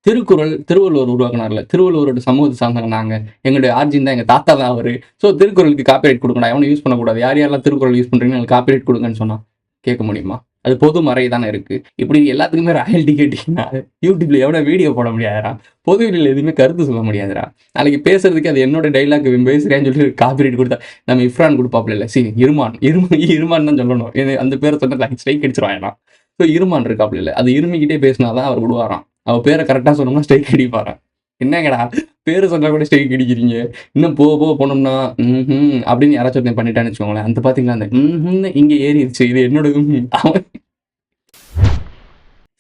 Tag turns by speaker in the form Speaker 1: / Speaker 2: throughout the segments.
Speaker 1: திருவள்ளுவர் உருவாக்குனார்ல. திருவள்ளுவரோட சமூகத்தை சார்ந்தவங்க நாங்க. எங்களுடைய ஆர்ஜின் தான் எங்க தாத்தா தான் அவரு. ஸோ திருக்குறளுக்கு காப்பிரைட் குடுக்கணும். எவனும் யூஸ் பண்ணக்கூடாது. யார் யாரெல்லாம் திருக்குறள் யூஸ் பண்றீங்கன்னு எனக்கு காப்பிரைட் குடுங்கன்னு சொன்னா, கேட்க முடியுமா? அது பொது மறை தானே இருக்கு. இப்படி எல்லாத்துக்குமே ராயல்டி கேட்டீங்கன்னா, YouTubeல எவனும் வீடியோ போட முடியாதுடா. பொது வெளியில எதுவுமே கருத்து சொல்ல முடியாதுடா. நாளைக்கு பேசுறதுக்கு அது என்னோட டயலாக் இவன் பேசுறேன்னு சொல்லி காப்பிரைட் குடுத்தா, நம்ம இஃப்ரான் குடுப்பாப்ல இல்ல. இருமான் தான் சொல்லணும். அந்த பேர சொன்னா ஸ்ட்ரைக் அடிச்சுருவாங்களாம். ஸோ இருமான் இருக்காப்ல இல்ல. அது இருமிக்கிட்டே பேசினா தான் அவர் விடுவாராம். அவ பேரை கரெக்டா சொன்னோம்னா ஸ்ட்ரைக் அடிப்பாராம். என்னங்கடா பேரு சொன்னா கூட ஸ்ட்ரைக் அடிக்கிறீங்க. இன்னும் போக போனோம்னா அப்படின்னு யாராச்சும் ஒருத்தன் பண்ணிட்டான்னு வச்சுக்கோங்களேன். அந்த பாத்தீங்களா அந்த இங்க ஏறிடுச்சு. இது என்னோட அவன்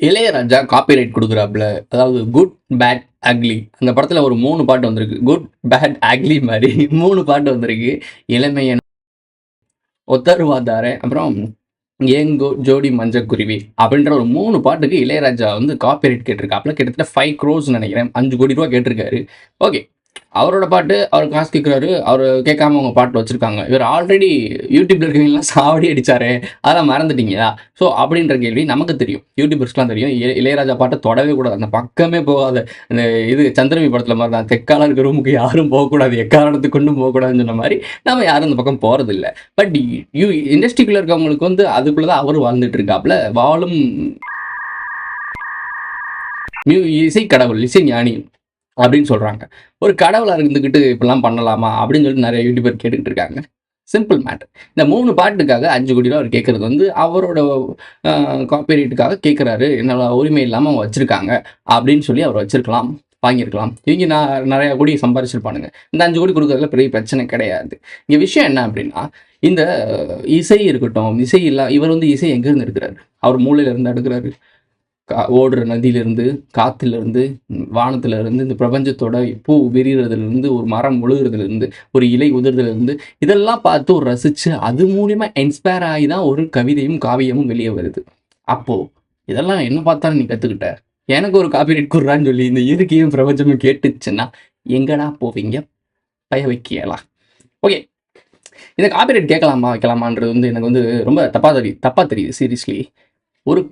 Speaker 1: இளையராஜா காப்பிரைட் கொடுக்குறாப்புல. அதாவது குட் பேட் அக்லி அந்த படத்துல ஒரு 3 பாட்டு வந்திருக்கு. குட் பேட் அக்லி மாதிரி 3 பாட்டு வந்திருக்கு. இளமையன், ஒத்தருவாதாரே, அப்புறம் ஏங்கோ ஜோடி மஞ்சக்குருவி அப்படின்ற ஒரு 3 பாட்டுக்கு இளையராஜா வந்து காப்பிரைட் கேட்டிருக்காப்புல. கிட்டத்தட்ட 5 crores நினைக்கிறேன். 5 கோடி ரூபா கேட்டிருக்காரு. ஓகே, அவரோட பாட்டு அவர் காசு கேட்குறாரு. அவர் கேட்காம அவங்க பாட்டு வச்சிருக்காங்க. இவர் ஆல்ரெடி யூடியூப்ல இருக்கவங்கலாம் சாவடி அடிச்சாரு, அதெல்லாம் மறந்துட்டீங்களா? ஸோ அப்படின்ற கேள்வி நமக்கு தெரியும், யூடியூபர்ஸ்க்குலாம் தெரியும். இளையராஜா பாட்டை தொடவே கூடாது, அந்த பக்கமே போகாத. இந்த இது சந்திரமி படத்துல மாதிரி தான், தெற்கால இருக்கிற ரூமுக்கு யாரும் போகக்கூடாது, எக்காரணத்துக்கு கொண்டும் போகக்கூடாதுன்னு சொன்ன மாதிரி நம்ம யாரும் அந்த பக்கம் போறது இல்லை. பட் இண்டஸ்ட்ரிக்குள்ள இருக்கவங்களுக்கு வந்து அதுக்குள்ளதான் அவரு வாழ்ந்துட்டு இருக்காப்புல. வாழும் இசை கடவுள், இசை ஞானி அப்படின்னு சொல்றாங்க. ஒரு கடவுளா இருந்துக்கிட்டு இப்படிலாம் பண்ணலாமா அப்படின்னு சொல்லிட்டு நிறைய யூடியூபர் கேட்டுக்கிட்டு இருக்காங்க. Simple matter. இந்த 3 பாட்டுக்காக 5 கோடி ரூபா அவர் கேட்கறது வந்து அவரோட காப்பிரைட்டுக்காக கேட்குறாரு. என்னோட உரிமை இல்லாமல் அவங்க வச்சிருக்காங்க அப்படின்னு சொல்லி அவர் வச்சிருக்கலாம், வாங்கியிருக்கலாம். இவங்க நிறைய கோடி சம்பாரிச்சிருப்பானுங்க. இந்த 5 கோடி கொடுக்கறதுல பெரிய பிரச்சனை கிடையாது. இங்கே விஷயம் என்ன அப்படின்னா, இந்த இசை இருக்கட்டும், இசை இவர் வந்து இசை எங்கேருந்து எடுக்கிறாரு? அவர் மூளையில இருந்து எடுக்கிறாரு. ஓடுற நதியிலிருந்து, காத்திலிருந்து, வானத்திலிருந்து, இந்த பிரபஞ்சத்தோட பூ விரிகிறதுலேருந்து, ஒரு மரம் முழுகிறதுலேருந்து, ஒரு இலை உதிர்றதுலேருந்து, இதெல்லாம் பார்த்து ஒரு ரசிச்சு அது மூலியமா இன்ஸ்பயர் ஆகி தான் ஒரு கவிதையும் காவியமும் வெளியே வருது. அப்போ இதெல்லாம் என்ன பார்த்தாலும் நீ கற்றுக்கிட்ட, எனக்கு ஒரு காப்பிரைட் குடுறான்னு சொல்லி இந்த இயற்கையும் பிரபஞ்சமும் கேட்டுச்சுன்னா எங்கடா போவீங்க? பய வைக்கலாம். ஓகே, இந்த காப்பிரைட் கேட்கலாமா வைக்கலாமான்றது வந்து எனக்கு வந்து ரொம்ப தப்பா தெரியுது சீரியஸ்லி. ஒரு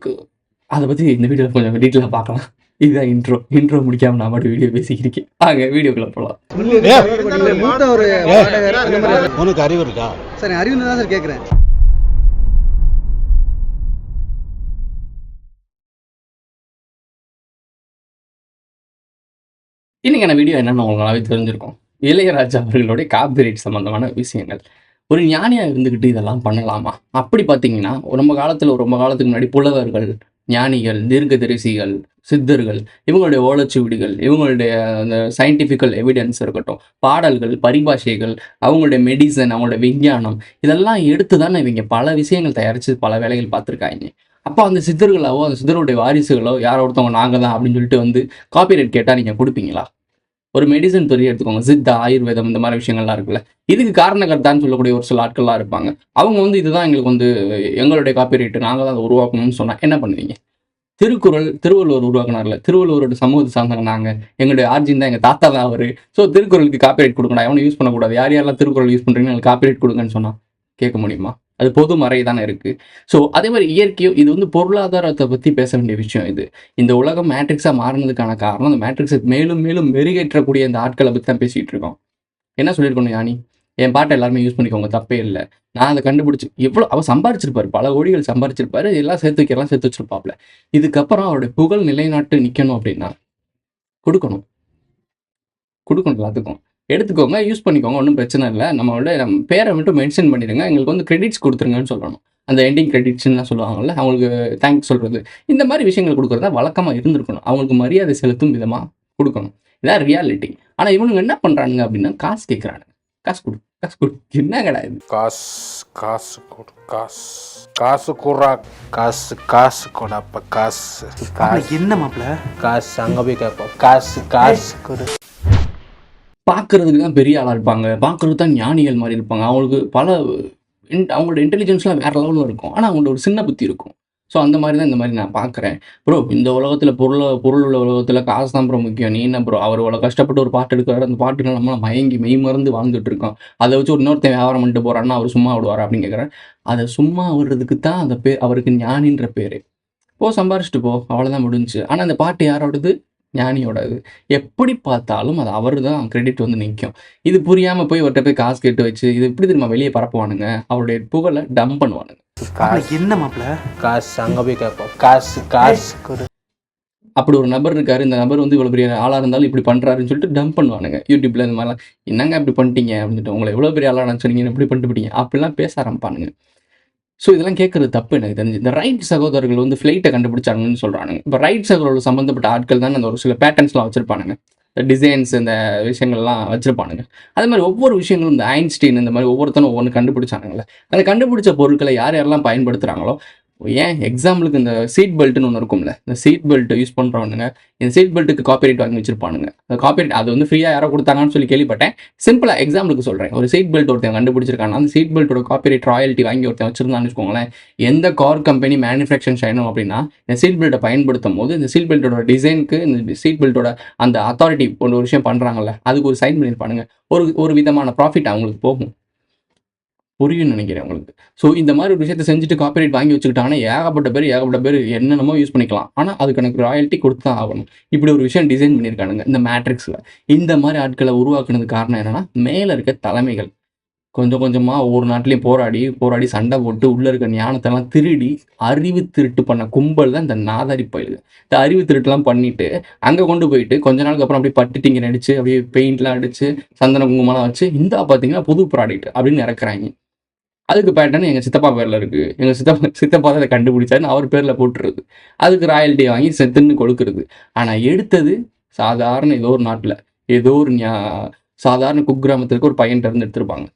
Speaker 1: அதை பற்றி இந்த வீடியோவில் கொஞ்சம் டீட்டெயிலாக பார்க்கலாம். இதுதான் இன்ட்ரோ முடிக்காம நான் மட்டும் வீடியோ பேசிக்கிறேன். வீடியோக்குள்ள போகலாம்.
Speaker 2: உனக்கு அறிவு இருக்கா?
Speaker 3: சார் அறிவு தான் சார் கேட்குறேன்.
Speaker 1: இன்னைக்கான வீடியோ என்னன்னு உங்களுக்கு நல்லாவே தெரிஞ்சிருக்கும். இளையராஜா அவர்களுடைய காப்பிரைட் சம்பந்தமான விஷயங்கள். ஒரு ஞானியா இருந்துக்கிட்டு இதெல்லாம் பண்ணலாமா? அப்படி பார்த்தீங்கன்னா ரொம்ப காலத்துக்கு முன்னாடி புலவர்கள், ஞானிகள், தீர்க்கதரிசிகள், சித்தர்கள், இவங்களுடைய ஓலைச்சுவடிகள், இவங்களுடைய அந்த சயின்டிஃபிக்கல் எவிடன்ஸ் இருக்கட்டும், பாடல்கள், பரிபாஷைகள், அவங்களுடைய மெடிசன், அவங்களுடைய விஞ்ஞானம், இதெல்லாம் எடுத்து தானே இவங்க பல விஷயங்கள் தயாரித்து பல வேலைகள் பார்த்துருக்காங்க. அப்போ அந்த சித்தர்களாவோ அந்த சித்தருடைய வாரிசுகளோ யாரோ ஒருத்தவங்க நாங்கள் தான் அப்படின்னு சொல்லிட்டு வந்து காப்பிரைட் கேட்டால் நீங்கள் கொடுப்பீங்களா? ஒரு மெடிசன் துறையை எடுத்துக்கோங்க, சித்தா, ஆயுர்வேதம், இந்த மாதிரி விஷயங்கள்லாம் இருக்குல்ல, இதுக்கு காரணகர்த்தான்னு சொல்லக்கூடிய ஒரு சில ஆட்கள்லாம் இருப்பாங்க. அவங்க வந்து இதுதான் எங்களுக்கு வந்து எங்களுடைய காப்பிரைட்டு, நாங்கள் தான் அதை உருவாக்கணும்னு சொன்னால் என்ன பண்ணுவீங்க? திருவள்ளுவர் உருவாக்குனார்ல. திருவள்ளுவரோட சமூகத்தை சார்ந்தவங்க நாங்கள். எங்களுடைய ஆர்ஜின் தான் எங்கள் தாத்தா தான் அவரு. ஸோ திருக்குறளுக்கு காப்பிரைட் கொடுக்கணும். எவனும் யூஸ் பண்ணக்கூடாது. யார் யாரெல்லாம் திருக்குறள் யூஸ் பண்ணுறீங்கன்னு எனக்கு காப்பிரைட் கொடுங்கன்னு சொன்னால் கேட்க முடியுமா? அது பொது மறை தானே இருக்கு. ஸோ அதே மாதிரி இயற்கையும் இது வந்து பொருளாதாரத்தை பற்றி பேச வேண்டிய விஷயம். இந்த உலகம் மேட்ரிக்ஸாக மாறினதுக்கான காரணம், அந்த மேட்ரிக்ஸை மேலும் மேலும் மெருகேற்றக்கூடிய இந்த ஆட்களை பற்றி தான் பேசிகிட்டு இருக்கோம். என்ன சொல்லியிருக்கணும் ஞானி? என் பாட்டை எல்லாருமே யூஸ் பண்ணிக்கோங்க, தப்பே இல்லை. நான் அதை கண்டுபிடிச்சி எவ்வளோ அவர் சம்பாரிச்சிருப்பாரு, பல கோடிகள் சம்பாரிச்சிருப்பாரு, எல்லாம் சேர்த்து வச்சிருப்பாப்ல. இதுக்கப்புறம் அவருடைய புகழ் நிலைநாட்டு நிற்கணும் அப்படின்னா கொடுக்கணும் எல்லாத்துக்கும். எடுத்துக்கோங்க, யூஸ் பண்ணிக்கோங்க, ஒன்றும் பிரச்சனை இல்லை. நம்ம பேரை மட்டும் மென்ஷன் பண்ணிடுங்க, எங்களுக்கு வந்து கிரெடிட்ஸ் கொடுத்துருங்கன்னு சொல்லணும். அந்த எண்டிங் கிரெடிட்ஸ்ன்னு சொல்லுவாங்கல்ல, அவங்களுக்கு தேங்க்ஸ் சொல்கிறது, இந்த மாதிரி விஷயங்கள் கொடுக்குறதா வழக்கமாக இருந்திருக்கணும். அவங்களுக்கு மரியாதை செலுத்தும் விதமாக கொடுக்கணும். இதான் ரியாலிட்டி. ஆனால் இவனுங்க என்ன பண்ணுறானுங்க அப்படின்னா காசு கேட்குறானுங்க. காசு கொடு. என்ன கிடையாது?
Speaker 2: காசு கொடு. காசு குறா. காசு கொடப்ப. காசு
Speaker 3: என்ன மாப்பிள்ள?
Speaker 2: காசு அங்கே போய் கேட்போம். காசு கொடு.
Speaker 1: பார்க்கறதுக்கு தான் பெரிய ஆளாக இருப்பாங்க, பார்க்கறதுக்கு தான் ஞானிகள் மாதிரி இருப்பாங்க. அவங்களுக்கு அவங்களோட இன்டெலிஜென்ஸ்லாம் வேற லெவலில் இருக்கும். ஆனால் அவங்களோட ஒரு சின்ன புத்தி இருக்கும். ஸோ அந்த மாதிரி தான் இந்த மாதிரி நான் பார்க்குறேன். ப்ரோ, இந்த உலகத்தில் பொருள் உள்ள உலகத்தில் காசு தான் ப்ரோ முக்கியம். நீ என்ன ப்ரோ, அவர் இவ்வளோ கஷ்டப்பட்டு ஒரு பாட்டு எடுக்கிறாரு, அந்த பாட்டுகள் நம்மளாம் மெய் மறந்து வாழ்ந்துட்டு இருக்கோம். அதை வச்சு ஒரு இன்னொருத்தன் வியாபாரம் பண்ணிட்டு போகிறான்னா அவர் சும்மா விடுவார் அப்படின்னு கேட்குறேன். அதை சும்மா விடுறதுக்கு தான் அந்த அவருக்கு ஞானின்ற பேர். சம்பாரிச்சிட்டு போ, அவ்வளோதான் முடிஞ்சு. ஆனால் அந்த பாட்டு யாரோடது? ஞானியோட இது. எப்படி பார்த்தாலும் அது அவரு தான் கிரெடிட் வந்து நிக்கும். இது புரியாம போய் அவர்ட்ட போய் காசு கேட்டு வச்சு, இது எப்படி தெரியுமா வெளிய பரப்புவானுங்க? அவருடைய புகழ டம்ப் பண்ணுவானுங்க.
Speaker 2: என்ன மாப்ள? காசு அங்க போய் கேட்போம். காசு கொடு.
Speaker 1: அப்படி ஒரு நபர் இருக்காரு. இந்த நபர் வந்து இவ்வளோ பெரிய ஆளா இருந்தாலும் இப்படி பண்றாருன்னு சொல்லிட்டு டம்ப் பண்ணுவானுங்க. YouTubeல இந்த மாரிலாம். என்னங்க இப்படி பண்ணிட்டீங்க? அப்படின்ட்டு. உங்கள எவ்வளோ பெரிய ஆளா நினச்சீங்க இப்படி பண்ணிட்டு போயிட்டீங்க. அப்படிலாம் பேச ஆரம்பிப்பானுங்க. ஸோ இதெல்லாம் கேட்கறது தப்பு எனக்கு தெரிஞ்சு. இந்த ரைட் சகோதரர்கள் வந்து ஃப்ளைட்டை கண்டுபிடிச்சாங்கன்னு சொல்றானுங்க. இப்போ ரைட் சகோதரர்கள் சம்மந்தப்பட்ட ஆட்கள் தான் அந்த ஒரு சில பேட்டர்ன்ஸ்லாம் வச்சிருப்பானுங்க. இந்த டிசைன்ஸ் இந்த விஷயங்கள்லாம் வச்சிருப்பானுங்க. அதே மாதிரி ஒவ்வொரு விஷயங்களும் இந்த ஐன்ஸ்டீன் இந்த மாதிரி ஒவ்வொருத்தனும் ஒவ்வொன்று கண்டுபிடிச்சானுங்களே. அந்த கண்டுபிடிச்ச பொருட்களை யார் யாரெல்லாம் பயன்படுத்துகிறாங்களோ ஏன் எக்ஸாம்பிளுக்கு இந்த சீட் பெல்ட்னு ஒன்று இருக்கும்ல, இந்த சீட் பெல்ட் யூஸ் பண்ணுறவனுங்க இந்த சீட் பெல்ட்டுக்கு காப்பிரைட் வாங்கி வச்சிருப்பானுங்க. அந்த காப்பிரைட் அது வந்து ஃப்ரீயாக யாரோ கொடுத்தாங்கன்னு சொல்லி கேள்விப்பட்டேன். சிம்பிளாக எக்ஸாம்பிளுக்கு சொல்கிறேன். ஒரு சீட் பெல்ட் ஒருத்தன் கண்டுபிடிச்சிருக்காங்க. அந்த சீட் பெல்ட்டோட காப்பிரைட் ராயல்ட்டி வாங்கி ஒருத்தன் வச்சிருந்தான்னு வச்சுக்கோங்களேன். எந்த கார் கம்பெனி மேனுஃபேக்சர் செய்யணும் அப்படின்னா இந்த சீட் பெல்ட்டை பயன்படுத்தும் போது இந்த சீட் பெல்ட்டோட டிசைனுக்கு இந்த சீட் பெல்ட்டோட அந்த அத்தாரிட்டி ஒரு விஷயம் பண்ணுறாங்கல்ல, அதுக்கு ஒரு சைன் பண்ணியிருப்பானுங்க. ஒரு விதமான ப்ராஃபிட் அவங்களுக்கு போகும். புரியும்னு நினைக்கிறேன் உங்களுக்கு. ஸோ இந்த மாதிரி ஒரு விஷயத்தை செஞ்சுட்டு காப்பிரைட் வாங்கி வச்சுக்கிட்டாங்கன்னா ஏகப்பட்ட பேர் என்னென்னமோ யூஸ் பண்ணிக்கலாம். ஆனால் அதுக்கு எனக்கு ராயல்ட்டி கொடுத்து தான் ஆகணும். இப்படி ஒரு விஷயம் டிசைன் பண்ணியிருக்கானுங்க இந்த மேட்ரிக்ஸில். இந்த மாதிரி ஆட்களை உருவாக்குனதுக்கு காரணம் என்னன்னா, மேலே இருக்க தலைமைகள் கொஞ்சம் கொஞ்சமாக ஒவ்வொரு நாட்டிலையும் போராடி சண்டை போட்டு உள்ளே இருக்க ஞானத்தெல்லாம் திருடி அறிவு திருட்டு பண்ண கும்பல் தான் இந்த நாதாரி பயலுங்க. இந்த அறிவு திருட்டுலாம் பண்ணிட்டு அங்கே கொண்டு போயிட்டு கொஞ்ச நாளுக்கு அப்புறம் அப்படியே பட்டுட்டிங்க நடிச்சு அப்படியே பெயிண்ட்லாம் அடிச்சு சந்தன குங்குமம்லாம் வச்சு இந்தா பார்த்தீங்கன்னா புது ப்ராடக்ட் அப்படின்னு இறக்குறாங்க. அதுக்கு பேட்டர்ன் எங்கள் சித்தப்பா பேரில் இருக்குது. எங்கள் சித்தப்பா தான் அதை கண்டுபிடிச்சாருன்னு அவர் பேரில் போட்டுருது. அதுக்கு ராயல்ட்டியை வாங்கி செத்துன்னு கொடுக்குறது. ஆனால் எடுத்தது சாதாரண ஏதோ ஒரு நாட்டில் ஏதோ ஒரு சாதாரண குக்கிராமத்திற்கு ஒரு பையன்கிட்ட இருந்து எடுத்திருப்பாங்க.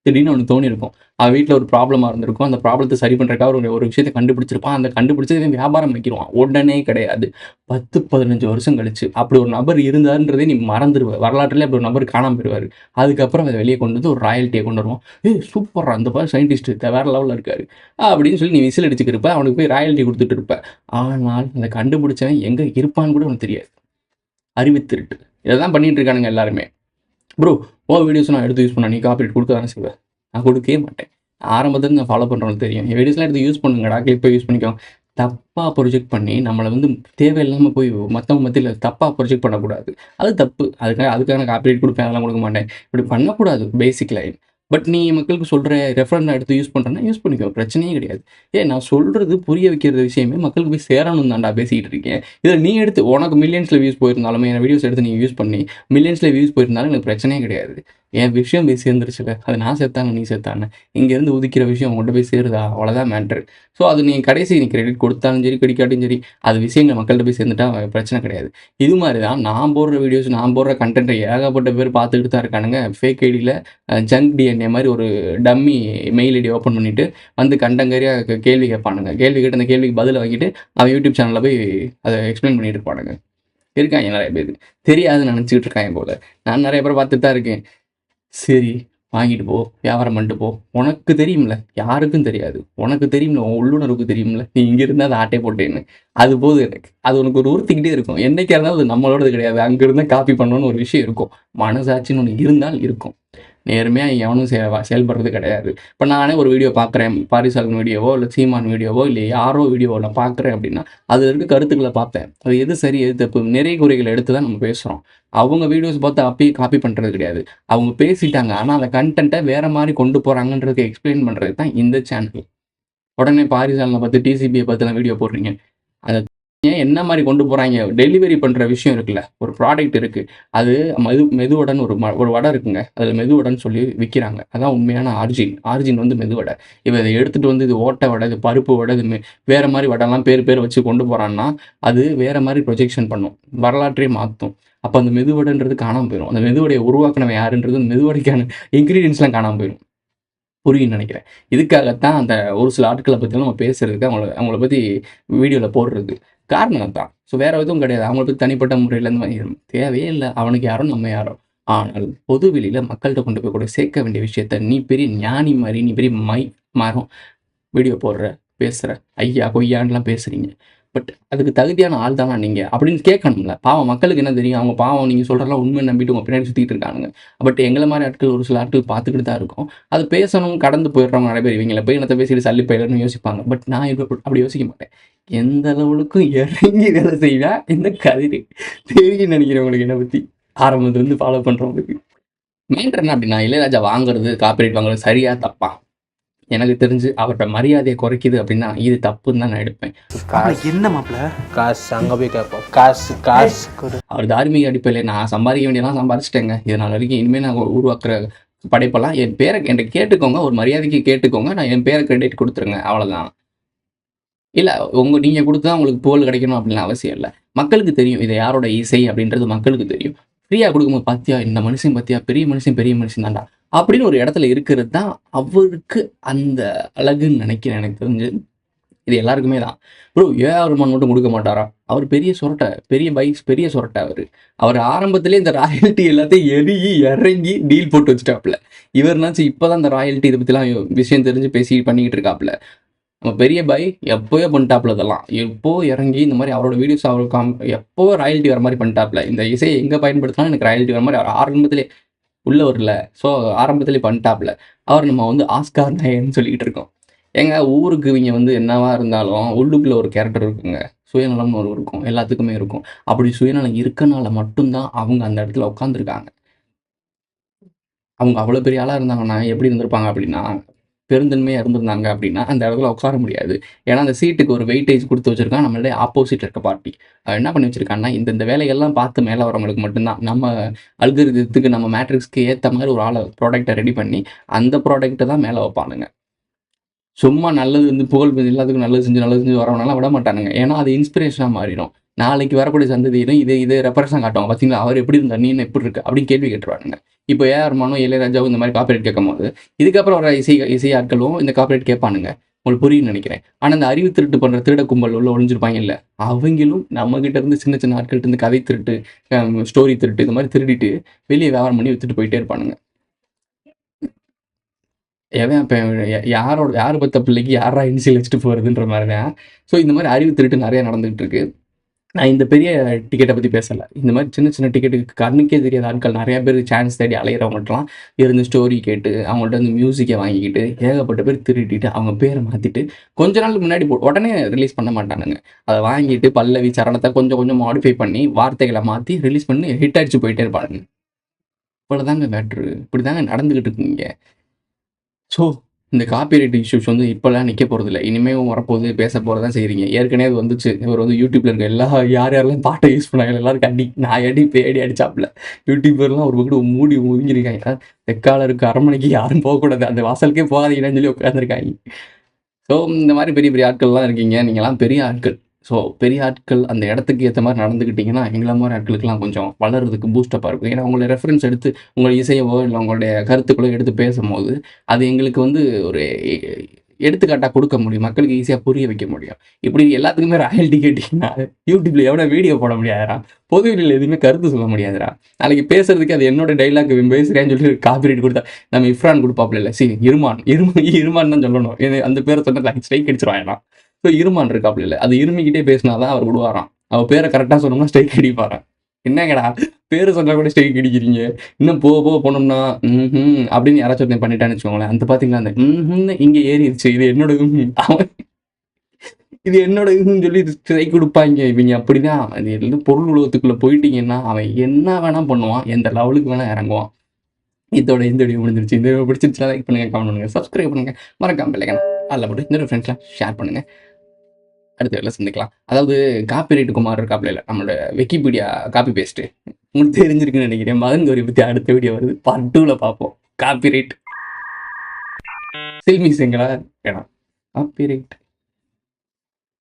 Speaker 1: திடீர்னு ஒன்று தோணியிருக்கும். அவன் வீட்டில் ஒரு ப்ராப்ளமாக இருந்திருக்கும். அந்த ப்ராப்ளத்தை சரி பண்ணுறதுக்காக ஒரு விஷயத்தை கண்டுபிடிச்சிருப்பான். அந்த கண்டுபிடிச்சதை வியாபாரம் வைக்கிடுவான். உடனே கிடையாது, 10-15 வருஷம் கழிச்சு அப்படி ஒரு நபர் இருந்தாருன்றதே நீ மறந்துடுவ. வரலாற்றிலே அப்படி ஒரு நபர் காணாமல் போயிடுவார். அதுக்கப்புறம் அதை வெளியே கொண்டு வந்து ஒரு ராயல்ட்டியை கொண்டு வருவோம். சூப்பர், அந்த பாரு சயின்டிஸ்ட் வேற லெவலில் இருக்காரு அப்படின்னு சொல்லி நீ விசில் அடிச்சுக்கிருப்ப. அவனுக்கு போய் ராயல்ட்டி கொடுத்துட்டு இருப்ப. ஆனால் அந்த கண்டுபிடிச்சவன் எங்கே இருப்பான்னு கூட உனக்கு தெரியாது. அறிவு திருட்டு. இதை தான் பண்ணிட்டு இருக்கானுங்க எல்லாருமே. ப்ரோ வீடியோஸ் நான் எடுத்து யூஸ் பண்ண நீ காப்பிரைட் கொடுக்க தானே செய்வேன். நான் கொடுக்கவே மாட்டேன். ஆரம்பத்துலேருந்து நான் ஃபாலோ பண்ணுறவங்களுக்கு தெரியும். என் வீடியோஸ்லாம் எடுத்து யூஸ் பண்ணுங்கடா, கிளிப்பை யூஸ் பண்ணிக்கோங்க. தப்பாக ப்ரொஜெக்ட் பண்ணி நம்மளை வந்து தேவையில்லாமல் போய் மற்றவங்க மத்தியில் தப்பாக ப்ரொஜெக்ட் பண்ணக்கூடாது. அது தப்பு. அதுக்காக நான் காப்பிரைட் கொடுப்பேன், அதெல்லாம் கொடுக்க மாட்டேன். இப்படி பண்ணக்கூடாது பேசிக் லைன். பட் நீ மக்களுக்கு சொல்கிற ரெஃபரன்ஸ் எடுத்து யூஸ் பண்ணுறேன்னா யூஸ் பண்ணிக்கோ, பிரச்சனையே கிடையாது. நான் சொல்கிறது புரிய வைக்கிற விஷயமே மக்களுக்கு போய் சேரணும் தான்டா பேசிக்கிட்டு இருக்கேன். இதில் நீ எடுத்து உனக்கு மில்லியன்ஸில் வியூஸ் போயிருந்தாலுமே என் வீடியோஸ் எடுத்து நீ யூஸ் பண்ணி மில்லியன்ஸில் வியூஸ் போயிருந்தாலும் எனக்கு பிரச்சனையே கிடையாது. என் விஷயம் போய் சேர்ந்துருச்சுல, அது நான் சேர்த்தாங்க நீ சேர்த்தாங்க, இங்கேருந்து உதிக்கிற விஷயம் உங்கள்கிட்ட போய் சேருதா, அவ்வளோதான் மேட்ரு. ஸோ அது நீ கடைசி நீ கிரெடிட் கொடுத்தாலும் சரி கிடைக்காட்டியும் சரி அது விஷயங்கள் மக்கள்கிட்ட போய் சேர்ந்துட்டா பிரச்சனை கிடையாது. இது மாதிரி தான் நான் போடுற வீடியோஸ் நான் போடுற கண்டென்ட்டை ஏகப்பட்ட பேர் பார்த்துக்கிட்டு தான் இருக்கானுங்க. ஃபேக் ஐடியில் ஜங்க் டிஎன்ஏ மாதிரி ஒரு டம்மி மெயில் ஐடி ஓப்பன் பண்ணிவிட்டு வந்து கண்டங்கரியாக கேள்வி கேட்பானுங்க. கேள்வி கேட்டு அந்த கேள்விக்கு பதில் வாங்கிட்டு அவன் யூடியூப் சேனலில் போய் அதை எக்ஸ்பிளைன் பண்ணிட்டு இருப்பானுங்க. இருக்காங்க நிறைய பேர், தெரியாதுன்னு நினச்சிக்கிட்டு இருக்காங்க போல். நான் நிறைய பேர் பார்த்துட்டு தான் இருக்கேன். சரி வாங்கிட்டு போ, வியாபாரம் பண்ணிட்டு போ, உனக்கு தெரியும்ல, யாருக்கும் தெரியாது, உனக்கு தெரியும்ல, உன் உள்ளுணர்வுக்கு தெரியும்ல நீ இங்கே இருந்தால் அதை ஆட்டை போட்டேன்னு. அது போது எனக்கு அது உனக்கு ஒரு உறுத்திக்கிட்டே இருக்கும். என்னைக்கா இருந்தாலும் அது நம்மளோடது கிடையாது. அங்கே இருந்தால் காப்பி பண்ணணும்னு ஒரு விஷயம் இருக்கும். மனசாட்சின்னு ஒன்று இருந்தால் இருக்கும். நேர்மையாக எவனும் செயல்படுறது கிடையாது. இப்போ நானே ஒரு வீடியோ பார்க்குறேன், பாரிசாலன் வீடியோவோ இல்லை சீமான் வீடியோவோ இல்லை யாரோ வீடியோவில் நான் பார்க்குறேன் அப்படின்னா அதில் இருக்க கருத்துக்களை பார்ப்பேன். அது எது சரி எது தப்பு நிறைய குறைகளை எடுத்து தான் நம்ம பேசுகிறோம். அவங்க வீடியோஸ் பார்த்து அப்பயே காப்பி பண்ணுறது கிடையாது. அவங்க பேசிட்டாங்க, ஆனால் அந்த கண்டென்ட்டை வேறு மாதிரி கொண்டு போகிறாங்கன்றதுக்கு எக்ஸ்பிளைன் பண்ணுறது தான் இந்த சேனல். உடனே பாரிசாலனை பார்த்து டிசிபியை பார்த்துலாம் வீடியோ போடுறீங்க. அந்த ஏன் என்ன மாதிரி கொண்டு போகிறாங்க, டெலிவரி பண்ணுற விஷயம் இருக்குல்ல, ஒரு ப்ராடக்ட் இருக்குது, அது மெதுவடைன்னு ஒரு வடை இருக்குங்க, அதில் மெதுவடைன்னு சொல்லி விற்கிறாங்க. அதான் உண்மையான ஆர்ஜின் வந்து மெதுவடை. இவன் இதை எடுத்துகிட்டு வந்து இது ஓட்டை வடை, இது பருப்பு வடை, இது வேறு மாதிரி வடைலாம் பேர் வச்சு கொண்டு போகிறான்னா அது வேறு மாதிரி ப்ரொஜெக்ஷன் பண்ணும், வரலாற்றையே மாற்றும். அப்போ அந்த மெதுவடைன்றது காணாமல் போயிடும். அந்த மெதுவடையை உருவாக்கினவன் யாருன்றது அந்த மெதுவடைக்கான இன்க்ரீடியன்ஸ்லாம் காணாமல் போயிடும். புரியும்னு நினைக்கிறேன். இதுக்காகத்தான் அந்த ஒரு சில ஆட்களை பற்றிலாம் நம்ம பேசுறதுக்கு அவங்கள பற்றி வீடியோவில் போடுறது காரணம் தான். ஸோ வேறு எதுவும் கிடையாது. அவங்கள பற்றி தனிப்பட்ட முறையில் இந்த மாதிரி தேவையே இல்லை. அவனுக்கு யாரோ நம்ம யாரோ. ஆனால் பொது வெளியில் மக்கள்கிட்ட கொண்டு போய் கூட சேர்க்க வேண்டிய விஷயத்த நீ பெரிய ஞானி மாதிரி, நீ பெரிய மரம் வீடியோ போடுற, பேசுகிற, ஐயா கொய்யான்லாம் பேசுகிறீங்க. பட் அதுக்கு தகுதியான ஆள் தானா நீங்கள் அப்படின்னு கேட்கணும்ல. பாவம் மக்களுக்கு என்ன தெரியும், அவங்க பாவம் நீங்கள் சொல்கிறலாம் உண்மை நம்பிட்டு உங்கள் பின்னாடி சுற்றிட்டு இருக்காங்க. பட் எங்களை மாதிரி ஆட்கள் ஒரு சில ஆட்கள் பார்த்துக்கிட்டு தான் இருக்கும். அது பேசணும் கடந்து போயிடுறவங்க நிறைய பேர் இவங்களை போய் என்னத்தை பேசிட்டு சல்லி போயிடணும்னு யோசிப்பாங்க. பட் நான் அப்படி யோசிக்க மாட்டேன். எந்த அளவுக்கும் இறங்கி வேலை செய்வா இந்த கதிர். தெரியும் நினைக்கிறேன் உங்களுக்கு என்னை பற்றி, ஆரம்பத்துலேருந்து ஃபாலோ பண்ணுறவங்களுக்கு. மேட்டர் என்ன அப்படின்னா, இளையராஜா வாங்குறது, காப்பிரைட் வாங்குறது சரியா தப்பா? எனக்கு தெரிஞ்சு அவர்கிட்ட மரியாதையை குறைக்குது அப்படின்னா இது தப்புன்னு தான் நான் எடுப்பேன்.
Speaker 2: என்ன மாப்பிள்ள? காசு அங்கே போய் கேட்போம். காசு காசு கொடு.
Speaker 1: அவர் தார்மீக அடிப்படையில் நான் சம்பாதிக்க வேண்டியதெல்லாம் சம்பாதிச்சிட்டேங்க. இதனால் வரைக்கும் இனிமேல் நான் உருவாக்குற படைப்பெல்லாம் என் பேரை என்கிட்ட கேட்டுக்கோங்க, ஒரு மரியாதைக்கு கேட்டுக்கோங்க, நான் என் பேரை கிரெடிட் கொடுத்துருங்க, அவ்வளோதான். இல்லை நீங்கள் கொடுத்து தான் உங்களுக்கு புகழ் கிடைக்கணும் அப்படின்னு அவசியம் இல்லை. மக்களுக்கு தெரியும் இதை யாரோட இசை அப்படின்றது மக்களுக்கு தெரியும். ஃப்ரீயாக கொடுக்கும்போது பார்த்தியா இந்த மனுஷன் பார்த்தியா பெரிய மனுஷன் தான்டா அப்படின்னு ஒரு இடத்துல இருக்கிறது தான் அவருக்கு அந்த அழகுன்னு நினைக்கிறேன். எனக்கு தெரிஞ்சு இது எல்லாருக்குமே தான். ப்ரோ ஏஆர் ரஹ்மான் மட்டும் கொடுக்க மாட்டாரா? அவர் பெரிய சுரட்டை, பெரிய பைக்ஸ், பெரிய சுரட்டை. அவர் ஆரம்பத்திலே இந்த ராயல்ட்டி எல்லாத்தையும் இறங்கி டீல் போட்டு வச்சுட்டாப்புல. இவர்னாச்சும் இப்போ தான் இந்த ராயல்ட்டி இதை பற்றிலாம் விஷயம் தெரிஞ்சு பேசி பண்ணிக்கிட்டு இருக்காப்புல. நம்ம பெரிய பாய் எப்போவே பண்ணிட்டாப்புல. இதெல்லாம் எப்போ இறங்கி இந்த மாதிரி அவரோட வீடியோஸ் அவருக்கு எப்போவோ ராயல்ட்டி வர மாதிரி பண்ணிட்டாப்புல. இந்த இசையை எங்கே பயன்படுத்தினா எனக்கு ராயல்ட்டி வர மாதிரி அவர் ஆரம்பத்திலே உள்ள வரல. ஸோ ஆரம்பத்திலே பண்ணிட்டாப்புல. அவர் நம்ம வந்து ஆஸ்கார் நாயன்னு சொல்லிக்கிட்டு இருக்கோம். ஏங்க ஊருக்கு இவங்க என்னவா இருந்தாலும் உள்ளுக்குள்ளே ஒரு கேரக்டர் இருக்குங்க, சுயநலம்னு ஒரு இருக்கும், எல்லாத்துக்குமே இருக்கும். அப்படி சுயநலம் இருக்கனால மட்டும்தான் அவங்க அந்த இடத்துல உட்காந்துருக்காங்க. அவங்க அவ்வளோ பெரிய ஆளாக இருந்தாங்கன்னா எப்படி இருந்திருப்பாங்க அப்படின்னா, பெருந்தன்மையாக இருந்திருந்தாங்க அப்படின்னா அந்த இடத்துல உட்கார முடியாது. ஏன்னா அந்த சீட்டுக்கு ஒரு வெயிட்டேஜ் கொடுத்து வச்சுருக்கான் நம்மளுடைய ஆப்போசிட் இருக்க பார்ட்டி. என்ன பண்ணி வச்சுருக்காங்கன்னா இந்த வேலைகள்லாம் பார்த்து மேலே வரவங்களுக்கு மட்டும்தான் நம்ம அல்கரிதத்துக்கு நம்ம மேட்ரிக்ஸ்க்கு ஏற்ற மாதிரி ஒரு ஆளை ப்ராடக்டை ரெடி பண்ணி அந்த ப்ராடக்ட்டை தான் மேலே வைப்பானுங்க. சும்மா நல்லது புகழ் எல்லாத்துக்கும் நல்லது செஞ்சு வரவனாலாம் விட மாட்டானுங்க. ஏன்னா அது இன்ஸ்பிரேஷனாக மாறிடும். நாளைக்கு வரக்கூடிய சந்ததியிலும் இதே ரெஃபரன்ஸாக காட்டுவாங்க. பார்த்தீங்களா அவர் எப்படி இருந்தார், நீ எப்படி இருக்கு அப்படின்னு கேள்வி கேட்டுருவானுங்க. இப்போ ஏஆர் ரஹ்மானும் இளையராஜாவும் இந்த மாதிரி காப்பிரைட் கேட்கும் போது இதுக்கப்புறம் வர இசை ஆட்களும் இந்த காப்பிரைட் கேட்பானுங்க. உங்களுக்கு புரியும்னு நினைக்கிறேன். ஆனால் இந்த அறிவு திருட்டு பண்ணுற திருட கும்பல் உள்ள ஒழிஞ்சிருப்பாங்க இல்லை, அவங்களும் நம்மகிட்ட இருந்து சின்ன ஆட்கள்கிட்ட இருந்து கதை திருட்டு, ஸ்டோரி திருட்டு, இந்த மாதிரி திருடிட்டு வெளியே வியாபாரம் பண்ணி வித்துட்டு போயிட்டே இருப்பானுங்க. எவன் இப்போ யார் பத்த பிள்ளைக்கு யாரா இனிஷியல் வச்சுட்டு போகிறதுன்ற மாதிரி தான். ஸோ இந்த மாதிரி அறிவு திருட்டு நிறையா நடந்துகிட்டு இருக்கு. நான் இந்த பெரிய டிக்கெட்டை பற்றி பேசலை. இந்த மாதிரி சின்ன டிக்கெட்டுக்கு கண்ணுக்கே தெரியாத ஆட்கள் நிறையா பேர் சான்ஸ் தேடி அலையிறவங்கட்டலாம் இருந்து ஸ்டோரி கேட்டு அவங்கள்ட்ட வந்து மியூசிக்கை வாங்கிக்கிட்டு ஏகப்பட்ட பேர் திருட்டிட்டு அவங்க பேரை மாற்றிட்டு கொஞ்ச நாளுக்கு முன்னாடி உடனே ரிலீஸ் பண்ண மாட்டானுங்க. அதை வாங்கிட்டு பல்லவி சரணத்தை கொஞ்சம் மாடிஃபை பண்ணி வார்த்தைகளை மாற்றி ரிலீஸ் பண்ணி ஹிட் அடிச்சு போயிட்டே இருப்பானுங்க. இவ்வளோதாங்க மேட்ரு. இப்படி தாங்க நடந்துக்கிட்டு இருக்குங்க. ஸோ இந்த காப்பிரைட் இஷ்யூஸ் இப்போல்லாம் நிற்க போகிறதில்ல. இனிமேல் வரப்போகுது, பேச போகிறது தான் செய்கிறீங்க. ஏற்கனவே அது வந்துச்சு. இவர் யூடியூப்பில் இருக்க யாரெல்லாம் பாட்டை யூஸ் பண்ணாங்க எல்லாருக்கும் நான் பேடி அடிச்சாப்புல. யூடியூபர்லாம் ஒரு பக்கம் மூடி ஒதுங்கிருக்காங்க. தெக்காலருக்கு அரண்மனைக்கு யாரும் போகக்கூடாது, அந்த வாசலுக்கே போகாதீங்கன்னு சொல்லி உட்காந்துருக்காங்க. ஸோ இந்த மாதிரி பெரிய ஆட்கள்லாம் இருக்கீங்க. நீங்கள்லாம் பெரிய ஆட்கள். ஸோ பெரிய ஆட்கள் அந்த இடத்துக்கு ஏற்ற மாதிரி நடந்துக்கிட்டிங்கன்னா எங்களை மாதிரி ஆட்களுக்கெல்லாம் கொஞ்சம் வளர்கிறதுக்கு பூஸ்டப்பாக இருக்கும். ஏன்னா உங்களுடைய ரெஃபரன்ஸ் எடுத்து உங்களை இசையவோ இல்லை உங்களுடைய கருத்துக்களோ எடுத்து பேசும்போது அது எங்களுக்கு ஒரு எடுத்துக்காட்டாக கொடுக்க முடியும், மக்களுக்கு ஈஸியாக புரிய வைக்க முடியும். இப்படி எல்லாத்துக்குமே ராயல்ட்டி கேட்டிங்கன்னா யூடியூப்பில் எவ்வளோ வீடியோ போட முடியாதுரா, பொதுவெளியில் எதுவுமே கருத்து சொல்ல முடியாதுரா. நாளைக்கு பேசுறதுக்கு அது என்னோட டைலாக் பேசுகிறேன்னு சொல்லி காப்பிரைட் கொடுத்தா நம்ம இஃப்ரான் கொடுப்பாப்புல இல்லை, இருமான் தான் சொல்லணும். அந்த பேரை சொன்னால் ஸ்ட்ரைக் அடிச்சிருவாங்க. ஸோ இருமான் இருக்காப்புல இல்லை, அது இருமிக்கிட்டே பேசினா தான் அவர் விடுவாராம். அவர் பேரை கரெக்டாக சொன்னோம்னா ஸ்ட்ரைக் அடிப்பாரான். என்னங்கடா பேர் சொன்னால் கூட ஸ்ட்ரைக் அடிக்கிறீங்க, இன்னும் போனோம்னா அப்படின்னு யாராச்சும் பண்ணிட்டான்னு வச்சுக்கோங்களேன். அந்த பார்த்தீங்களா அந்த இங்கே ஏறிடுச்சு, இது என்னோட அவன் இது என்னோட சொல்லி ஸ்ட்ரைக் கொடுப்பாங்க இவங்க. அப்படிதான் அது எல்லாம் பொருள் உலகத்துக்குள்ளே போயிட்டீங்கன்னா அவன் என்ன வேணால் பண்ணுவான், எந்த லெவலுக்கு வேணால் இறங்குவான். இதோட இந்த வீடியோ முடிஞ்சிருச்சு. இந்த வீடியோ பிடிச்சிருச்சுன்னா லைக் பண்ணுங்கள், கமெண்ட் பண்ணுங்கள், சப்ஸ்கிரைப் பண்ணுங்கள், மறக்காம பெல்லைக்கன் அதில் போட்டு இந்த ஃப்ரெண்ட்ஸ்லாம் ஷேர் பண்ணுங்கள். அடுத்த வேலை சந்திக்கலாம். அதாவது காப்பிரைட் குமார் இருக்காப்புல இல்லை, நம்மளோட விக்கிபீடியா காப்பி பேஸ்ட்டு உங்களுக்கு தெரிஞ்சிருக்குன்னு நினைக்கிறேன். மதன் கௌரி பற்றி அடுத்த வீடியோ வருது, பார்ட் 2ல் பார்ப்போம். காப்பிரைட் சில்மிஸுங்களா வேணாம், காப்பிரைட்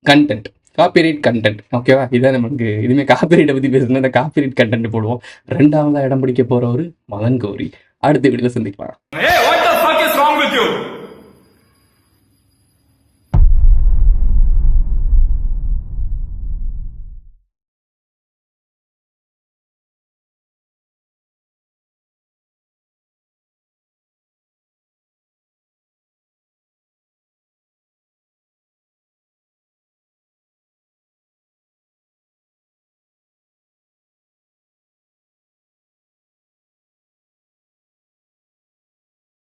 Speaker 1: கண்டென்ட் ஓகேவா? இதான் நமக்கு இனிமேல் காப்பிரைட்டை பற்றி பேசுனா இந்த காப்பிரைட் கண்டென்ட் போடுவோம். 2வது இடம் பிடிக்க போகிறவர் மதன் கௌரி. அடுத்த வீடியோவில் சந்திக்கலாம்.